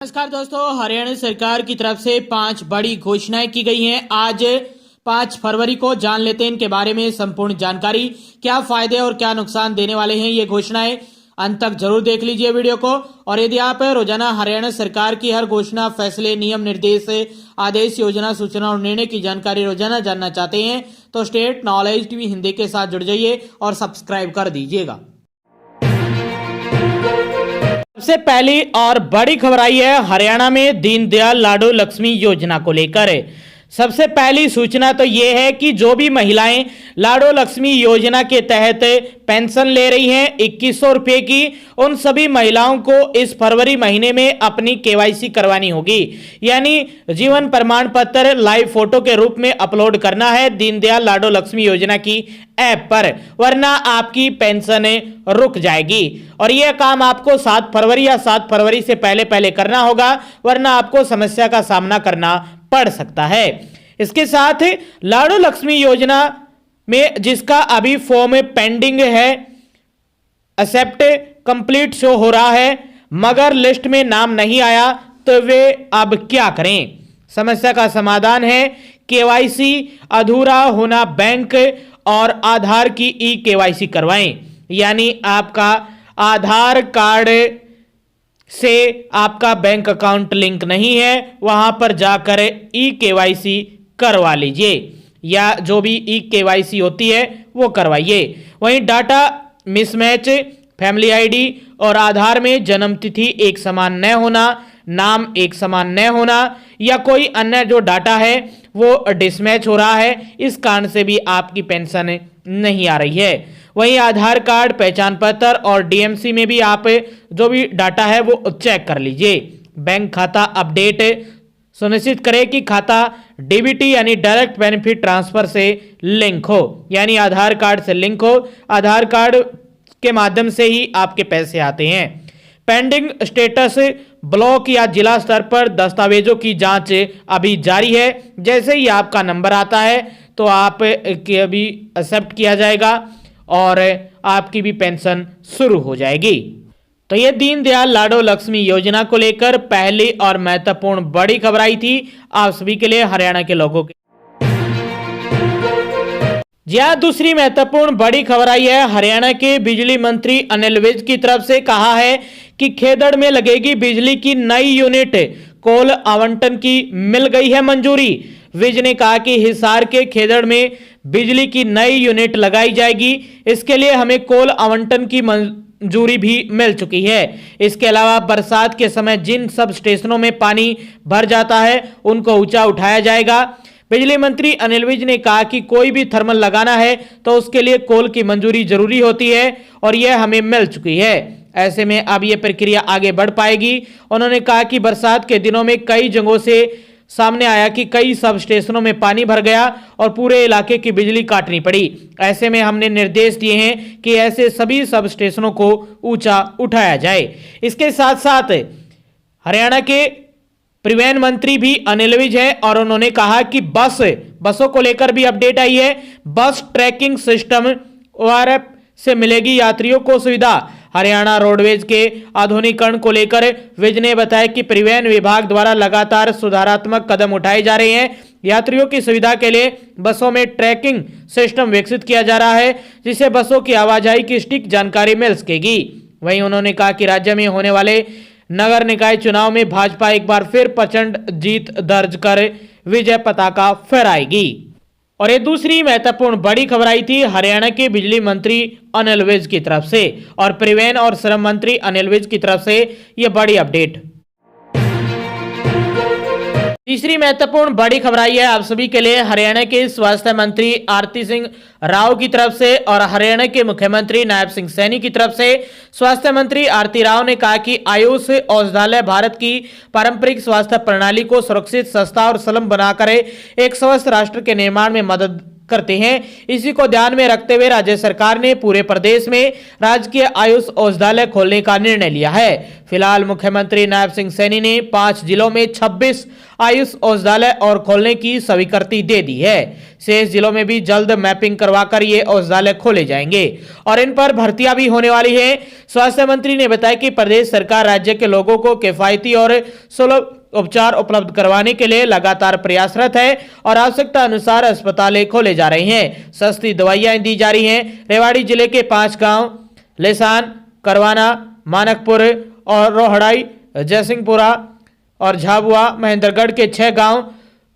नमस्कार दोस्तों, हरियाणा सरकार की तरफ से 5 बड़ी घोषणाएं की गई हैं। आज 5 फरवरी को जान लेते हैं इनके बारे में संपूर्ण जानकारी, क्या फायदे और क्या नुकसान देने वाले हैं ये घोषणाएं। अंत तक जरूर देख लीजिए वीडियो को। और यदि आप रोजाना हरियाणा सरकार की हर घोषणा, फैसले, नियम, निर्देश, आदेश, योजना, सूचना और निर्णय की जानकारी रोजाना जानना चाहते हैं तो स्टेट नॉलेज टीवी हिंदी के साथ जुड़ जाइए और सब्सक्राइब कर दीजिएगा। सबसे पहली और बड़ी खबर आई है हरियाणा में दीनदयाल लाडो लक्ष्मी योजना को लेकर। सबसे पहली सूचना तो यह है कि जो भी महिलाएं लाडो लक्ष्मी योजना के तहत पेंशन ले रही हैं 2100 रुपए की, उन सभी महिलाओं को इस फरवरी महीने में अपनी केवाईसी करवानी होगी। यानी जीवन प्रमाण पत्र लाइव फोटो के रूप में अपलोड करना है दीनदयाल लाडो लक्ष्मी योजना की ऐप पर, वरना आपकी पेंशन रुक जाएगी। और यह काम आपको 7 फरवरी या 7 फरवरी से पहले करना होगा, वरना आपको समस्या का सामना करना पड़ सकता है। इसके साथ लाडो लक्ष्मी योजना में जिसका अभी फॉर्म पेंडिंग है, एक्सेप्ट कंप्लीट शो हो रहा है मगर लिस्ट में नाम नहीं आया, तो वे अब क्या करें? समस्या का समाधान है केवाईसी अधूरा होना बैंक और आधार की ई केवाईसी करवाएं। यानी आपका आधार कार्ड से आपका बैंक अकाउंट लिंक नहीं है, वहां पर जाकर ई केवाईसी करवा लीजिए, या जो भी ई केवाईसी होती है वो करवाइए। वहीं डाटा मिसमैच, फैमिली आईडी और आधार में जन्म तिथि एक समान न होना, नाम एक समान न होना, या कोई अन्य जो डाटा है वो डिसमैच हो रहा है, इस कारण से भी आपकी पेंशन नहीं आ रही है। वहीं आधार कार्ड, पहचान पत्र और डीएमसी में भी आप जो भी डाटा है वो चेक कर लीजिए। बैंक खाता अपडेट सुनिश्चित करें कि खाता डीबीटी यानी डायरेक्ट बेनिफिट ट्रांसफर से लिंक हो, यानी आधार कार्ड से लिंक हो। आधार कार्ड के माध्यम से ही आपके पैसे आते हैं। पेंडिंग स्टेटस ब्लॉक या जिला स्तर पर दस्तावेजों की जांच अभी जारी है। जैसे ही आपका नंबर आता है तो आप अभी एक्सेप्ट किया जाएगा और आपकी भी पेंशन शुरू हो जाएगी। तो ये दीनदयाल लाडो लक्ष्मी योजना को लेकर पहली और महत्वपूर्ण बड़ी खबर आई थी आप सभी के लिए, हरियाणा के लोगों के। यह दूसरी महत्वपूर्ण बड़ी खबर आई है हरियाणा के बिजली मंत्री अनिल विज की तरफ से। कहा है कि खेदड़ में लगेगी बिजली की नई यूनिट, कोल आवंटन की मिल गई है मंजूरी। विज ने कहा कि हिसार के खेदड़ में बिजली की नई यूनिट लगाई जाएगी। इसके लिए हमें कोल आवंटन की मंजूरी भी मिल चुकी है। इसके अलावा बरसात के समय जिन सब स्टेशनों में पानी भर जाता है उनको ऊंचा उठाया जाएगा। बिजली मंत्री अनिल विज ने कहा कि कोई भी थर्मल लगाना है तो उसके लिए कोल की मंजूरी जरूरी होती है और यह हमें मिल चुकी है। ऐसे में अब यह प्रक्रिया आगे बढ़ पाएगी। उन्होंने कहा कि बरसात के दिनों में कई जगहों से सामने आया कि कई सब स्टेशनों में पानी भर गया और पूरे इलाके की बिजली काटनी पड़ी। ऐसे में हमने निर्देश दिए हैं कि ऐसे सभी सब स्टेशनों को ऊंचा उठाया जाए। इसके साथ साथ हरियाणा के परिवहन मंत्री भी अनिल विज हैं और उन्होंने कहा कि बसों को लेकर भी अपडेट आई है। बस ट्रैकिंग सिस्टम ओआरएफ से मिलेगी यात्रियों को सुविधा। हरियाणा रोडवेज के आधुनिकीकरण को लेकर विज ने बताया कि परिवहन विभाग द्वारा लगातार सुधारात्मक कदम उठाए जा रहे हैं। यात्रियों की सुविधा के लिए बसों में ट्रैकिंग सिस्टम विकसित किया जा रहा है, जिससे बसों की आवाजाही की सटीक जानकारी मिल सकेगी। वहीं उन्होंने कहा कि राज्य में होने वाले नगर निकाय चुनाव में भाजपा एक बार फिर प्रचंड जीत दर्ज कर विजय पताका फहराएगी। और ये दूसरी महत्वपूर्ण बड़ी खबर आई थी हरियाणा के बिजली मंत्री अनिल विज की तरफ से और परिवहन और श्रम मंत्री अनिल विज की तरफ से ये बड़ी अपडेट। तीसरी महत्वपूर्ण बड़ी खबर आई है आप सभी के लिए हरियाणा के स्वास्थ्य मंत्री आरती सिंह राव की तरफ से और हरियाणा के मुख्यमंत्री नायब सिंह सैनी की तरफ से। स्वास्थ्य मंत्री आरती राव ने कहा कि आयुष औषधालय भारत की पारंपरिक स्वास्थ्य प्रणाली को सुरक्षित, सस्ता और सुलभ बनाकर एक स्वस्थ राष्ट्र के निर्माण में मदद करते हैं। इसी को ध्यान में रखते हुए राज्य सरकार ने पूरे प्रदेश में राजकीय आयुष औषधालय खोलने का निर्णय लिया है। फिलहाल मुख्यमंत्री नायब सिंह सैनी ने 5 जिलों में 26 आयुष औषधालय और खोलने की स्वीकृति दे दी है। शेष जिलों में भी जल्द मैपिंग करवाकर ये औषधालय खोले जाएंगे और इन पर भर्तियां भी होने वाली है। स्वास्थ्य मंत्री ने बताया कि प्रदेश सरकार राज्य के लोगों को किफायती और सुलभ उपचार उपलब्ध करवाने के लिए लगातार प्रयासरत है और आवश्यकता अनुसार अस्पताल खोले जा रहे हैं। सस्ती दवाइयां दी जा रही हैं। रेवाड़ी जिले के 5 गांव लेसान, करवाना, मानकपुर और रोहड़ाई, जयसिंहपुरा और झाबुआ, महेंद्रगढ़ के 6 गांव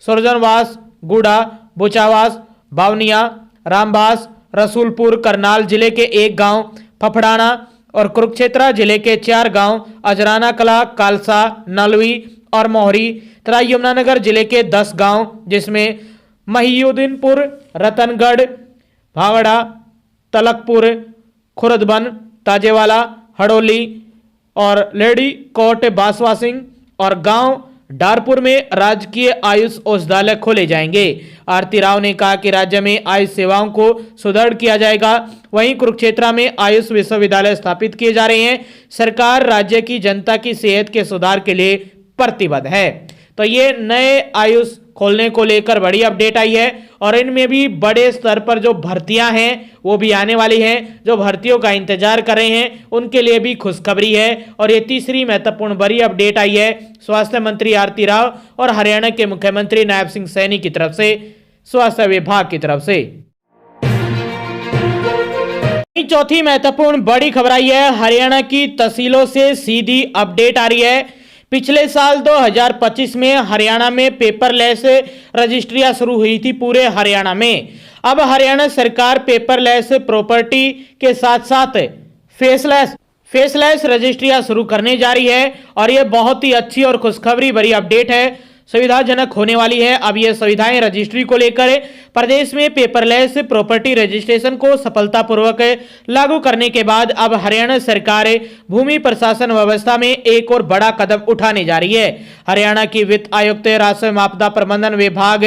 सुरजनवास, गुड़ा, बुचावास, बावनिया, रामबास, रसूलपुर, करनाल जिले के 1 गांव फफड़ाना और कुरुक्षेत्र जिले के 4 गांव अजराना कला, कालसा, नलवी और मोहरी तथा यमुनानगर जिले के 10 गांव जिसमें महियुद्दीनपुर, रतनगढ़, भावड़ा, तलकपुर, खुर्दबन, ताजेवाला, हड़ोली और लेडी कोट, बासवा सिंह और गांव डारपुर में राजकीय आयुष औषधालय खोले जाएंगे। आरती राव ने कहा कि राज्य में आयुष सेवाओं को सुदृढ़ किया जाएगा। वहीं कुरुक्षेत्र में आयुष विश्वविद्यालय स्थापित किए जा रहे हैं। सरकार राज्य की जनता की सेहत के सुधार के लिए प्रतिबद्ध है। तो ये नए आयुष खोलने को लेकर बड़ी अपडेट आई है और इनमें भी बड़े स्तर पर जो भर्तियां हैं वो भी आने वाली हैं। जो भर्तियों का इंतजार कर रहे हैं उनके लिए भी खुशखबरी है। और ये तीसरी महत्वपूर्ण बड़ी अपडेट आई है स्वास्थ्य मंत्री आरती राव और हरियाणा के मुख्यमंत्री नायब सिंह सैनी की तरफ से, स्वास्थ्य विभाग की तरफ से। चौथी महत्वपूर्ण बड़ी खबर आई है, हरियाणा की तहसीलों से सीधी अपडेट आ रही है। पिछले साल 2025 में हरियाणा में पेपरलेस रजिस्ट्रियां शुरू हुई थी पूरे हरियाणा में। अब हरियाणा सरकार पेपरलेस प्रॉपर्टी के साथ साथ फेसलेस रजिस्ट्रियां शुरू करने जा रही है और यह बहुत ही अच्छी और खुशखबरी भरी अपडेट है, सुविधाजनक होने वाली है। अब ये सुविधाएं रजिस्ट्री को लेकर प्रदेश में पेपरलेस प्रॉपर्टी रजिस्ट्रेशन को सफलतापूर्वक लागू करने के बाद अब हरियाणा सरकार भूमि प्रशासन व्यवस्था में एक और बड़ा कदम उठाने जा रही है। हरियाणा की वित्त आयुक्त राजस्व आपदा प्रबंधन विभाग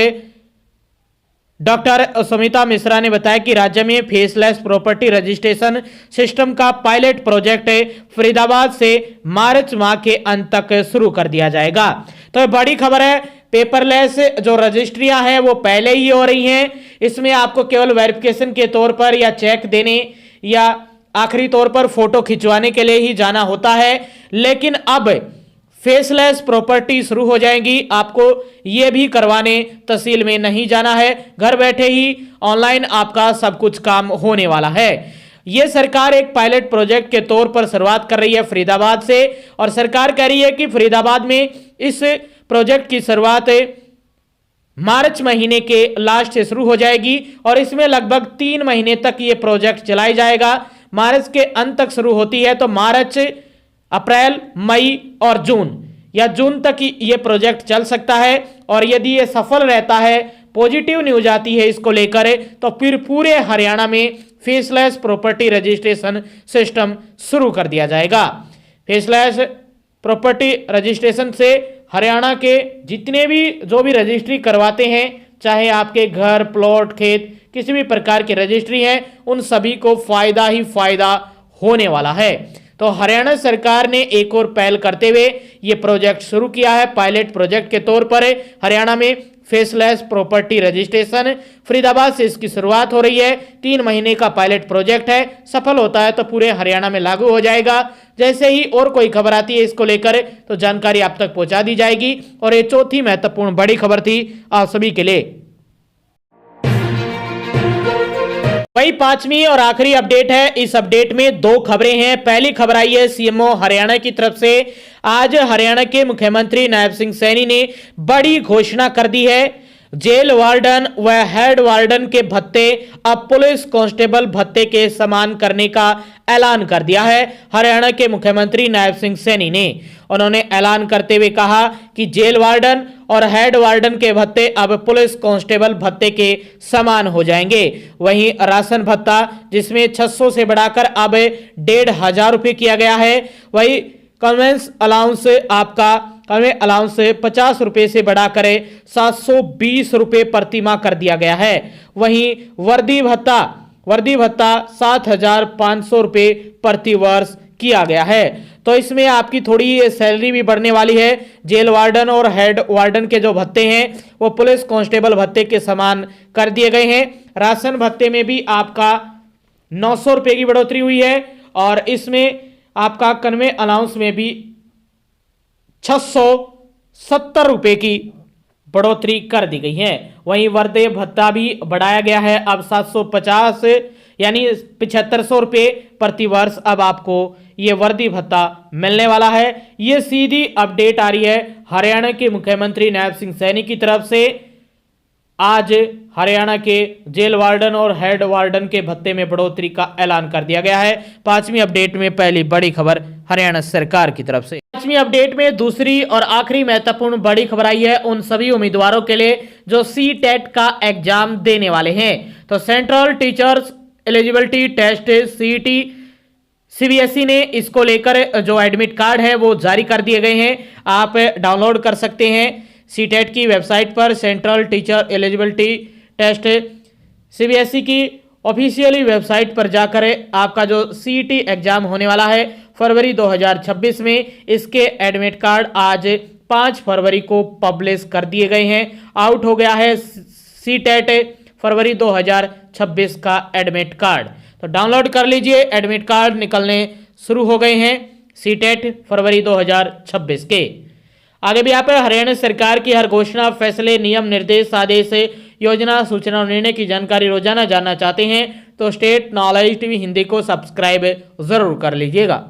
डॉक्टर सुमिता मिश्रा ने बताया कि राज्य में फेसलेस प्रॉपर्टी रजिस्ट्रेशन सिस्टम का पायलट प्रोजेक्ट फरीदाबाद से मार्च माह के अंत तक शुरू कर दिया जाएगा। तो बड़ी खबर है, पेपरलेस जो रजिस्ट्रियां हैं वो पहले ही हो रही हैं। इसमें आपको केवल वेरिफिकेशन के तौर पर या चेक देने या आखिरी तौर पर फोटो खिंचवाने के लिए ही जाना होता है, लेकिन अब फेसलेस प्रॉपर्टी शुरू हो जाएंगी। आपको यह भी करवाने तहसील में नहीं जाना है, घर बैठे ही ऑनलाइन आपका सब कुछ काम होने वाला है। यह सरकार एक पायलट प्रोजेक्ट के तौर पर शुरुआत कर रही है फरीदाबाद से और सरकार कह रही है कि फरीदाबाद में इस प्रोजेक्ट की शुरुआत मार्च महीने के लास्ट से शुरू हो जाएगी और इसमें लगभग 3 महीने तक यह प्रोजेक्ट चलाया जाएगा। मार्च के अंत तक शुरू होती है तो मार्च, अप्रैल, मई और जून या जून तक ये प्रोजेक्ट चल सकता है और यदि ये सफल रहता है, पॉजिटिव न्यूज आती है इसको लेकर, तो फिर पूरे हरियाणा में फेसलेस प्रॉपर्टी रजिस्ट्रेशन सिस्टम शुरू कर दिया जाएगा। फेसलेस प्रॉपर्टी रजिस्ट्रेशन से हरियाणा के जितने भी जो भी रजिस्ट्री करवाते हैं, चाहे आपके घर, प्लॉट, खेत, किसी भी प्रकार की रजिस्ट्री है, उन सभी को फायदा ही फायदा होने वाला है। तो हरियाणा सरकार ने एक और पहल करते हुए ये प्रोजेक्ट शुरू किया है। पायलट प्रोजेक्ट के तौर पर हरियाणा में फेसलेस प्रॉपर्टी रजिस्ट्रेशन फरीदाबाद से इसकी शुरुआत हो रही है। 3 महीने का पायलट प्रोजेक्ट है, सफल होता है तो पूरे हरियाणा में लागू हो जाएगा। जैसे ही और कोई खबर आती है इसको लेकर तो जानकारी आप तक पहुंचा दी जाएगी। और ये चौथी महत्वपूर्ण बड़ी खबर थी आप सभी के लिए। वही 5वीं और आखिरी अपडेट है। इस अपडेट में 2 खबरें हैं। पहली खबर आई है सीएमओ हरियाणा की तरफ से। आज हरियाणा के मुख्यमंत्री नायब सिंह सैनी ने बड़ी घोषणा कर दी है। जेल वार्डन व हेड वार्डन के भत्ते अब पुलिस कांस्टेबल भत्ते के समान करने का ऐलान कर दिया है हरियाणा के मुख्यमंत्री नायब सिंह सैनी ने। उन्होंने ऐलान करते हुए कहा कि जेल वार्डन और हेड वार्डन के भत्ते अब पुलिस कांस्टेबल भत्ते के समान हो जाएंगे। वहीं राशन भत्ता जिसमें 600 से बढ़ाकर अब 1500 रुपये किया गया है। वही कन्वेंस अलाउंस आपका कन्वे अलाउंस 50 रुपए से बढ़ाकर 720 रुपए प्रति माह कर दिया गया है। वहीं वर्दी भत्ता 7,500 रुपए प्रति वर्ष किया गया है। तो इसमें आपकी थोड़ी सैलरी भी बढ़ने वाली है। जेल वार्डन और हेड वार्डन के जो भत्ते हैं वो पुलिस कांस्टेबल भत्ते के समान कर दिए गए हैं। राशन भत्ते में भी आपका 900 रुपए की बढ़ोतरी हुई है और इसमें आपका कन्वे अलाउंस में भी 670 रुपए की बढ़ोतरी कर दी गई है। वहीं वर्दी भत्ता भी बढ़ाया गया है, अब 750 यानी 7500 रुपए प्रति वर्ष अब आपको ये वर्दी भत्ता मिलने वाला है। ये सीधी अपडेट आ रही है हरियाणा के मुख्यमंत्री नायब सिंह सैनी की तरफ से। आज हरियाणा के जेल वार्डन और हेड वार्डन के भत्ते में बढ़ोतरी का ऐलान कर दिया गया है। पांचवी अपडेट में पहली बड़ी खबर हरियाणा सरकार की तरफ से। पांचवी अपडेट में दूसरी और आखिरी महत्वपूर्ण बड़ी खबर आई है उन सभी उम्मीदवारों के लिए जो सीटेट का एग्जाम देने वाले हैं। तो central teachers eligibility test CET CBSE ने इसको लेकर जो एडमिट कार्ड है वो जारी कर दिए गए हैं। आप डाउनलोड कर सकते हैं सीटेट की वेबसाइट पर। Central teacher eligibility test CBSE की ऑफिशियली वेबसाइट पर जाकर आपका जो सीईटी एग्जाम होने वाला है फरवरी 2026 में, इसके एडमिट कार्ड आज 5 फरवरी को पब्लिश कर दिए गए हैं। आउट हो गया है सीटेट फरवरी 2026 का एडमिट कार्ड। तो डाउनलोड कर लीजिए, एडमिट कार्ड निकलने शुरू हो गए हैं सीटेट फरवरी 2026 के। आगे भी आप हरियाणा सरकार की हर घोषणा, फैसले, नियम, निर्देश, आदेश, योजना, सूचना और निर्णय की जानकारी रोजाना जानना चाहते हैं तो स्टेट नॉलेज टीवी हिंदी को सब्सक्राइब जरूर कर लीजिएगा।